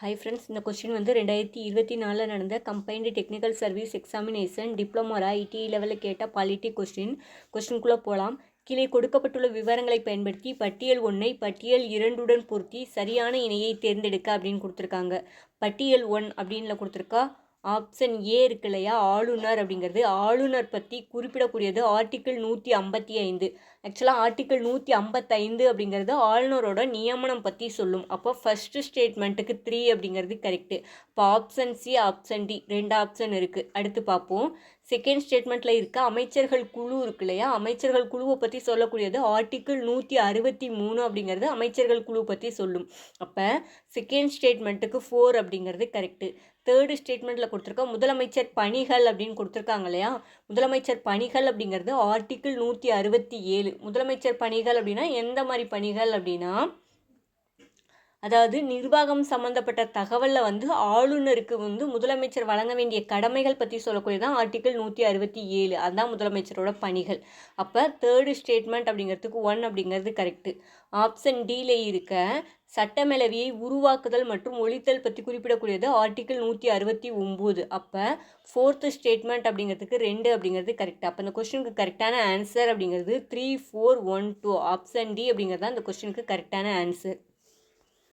Hi friends, இந்த question வந்து 2024 நடந்த கம்பைன்டு டெக்னிக்கல் சர்வீஸ் எக்ஸாமினேஷன் டிப்ளமோரா ஐடி லெவலில் கேட்ட பாலிட்டி கொஸ்டின்குள்ளே போகலாம். கீழே கொடுக்கப்பட்டுள்ள விவரங்களை பயன்படுத்தி பட்டியல் 1ஐ பட்டியல் 2உடன் பொருத்தி சரியான இணையை தேர்ந்தெடுக்க அப்படின்னு கொடுத்துருக்காங்க. பட்டியல் 1 அப்படின்ல கொடுத்துருக்கா ஆப்ஷன் ஏ இருக்கு இல்லையா, ஆளுநர் அப்படிங்கிறது. ஆளுநர் பற்றி குறிப்பிடக்கூடியது ஆர்டிக்கிள் 155. ஆக்சுவலாக ஆர்டிக்கிள் 155 அப்படிங்கிறது ஆளுநரோட நியமனம் பற்றி சொல்லும். அப்போ ஃபஸ்ட்டு ஸ்டேட்மெண்ட்டுக்கு 3 அப்படிங்கிறது கரெக்டு. இப்போ option C, option D, 2 option இருக்குது. அடுத்து பார்ப்போம். செகண்ட் ஸ்டேட்மெண்ட்டில் இருக்க அமைச்சர்கள் குழு இருக்கு இல்லையா, அமைச்சர்கள் குழுவை பற்றி சொல்லக்கூடியது ஆர்டிக்கிள் 163 அப்படிங்கிறது அமைச்சர்கள் குழு பற்றி சொல்லும். அப்போ செகண்ட் ஸ்டேட்மெண்ட்டுக்கு 4 அப்படிங்கிறது கரெக்டு. தேர்டு ஸ்டேட்மெண்ட்டில் கொடுத்துருக்க முதலமைச்சர் பணிகள் அப்படின்னு கொடுத்துருக்காங்க இல்லையா, முதலமைச்சர் பணிகள் அப்படிங்கிறது ஆர்டிக்கிள் 167. முதலமைச்சர் பணிகள் அப்படின்னா எந்த மாதிரி பணிகள் அப்படின்னா, அதாவது நிர்வாகம் சம்மந்தப்பட்ட தகவலில் வந்து ஆளுநருக்கு வந்து முதலமைச்சர் வழங்க வேண்டிய கடமைகள் பற்றி சொல்லக்கூடியதான் ஆர்டிக்கிள் 167. அதுதான் முதலமைச்சரோட பணிகள். அப்போ தேர்டு ஸ்டேட்மெண்ட் அப்படிங்கிறதுக்கு 1 அப்படிங்கிறது கரெக்டு. ஆப்ஷன் டியில் இருக்க சட்டமேலவையை உருவாக்குதல் மற்றும் ஒழித்தல் பற்றி குறிப்பிடக்கூடியது ஆர்டிக்கிள் 169. அப்போ ஃபோர்த்து ஸ்டேட்மெண்ட் அப்படிங்கிறதுக்கு 2 அப்படிங்கிறது கரெக்ட். அப்போ இந்த கொஸ்டினுக்கு கரெக்டான ஆன்சர் அப்படிங்கிறது 3, 4, 1, 2 ஆப்ஷன் டி அப்படிங்கிறது தான் இந்த கொஸ்டினுக்கு கரெக்டான ஆன்சர்.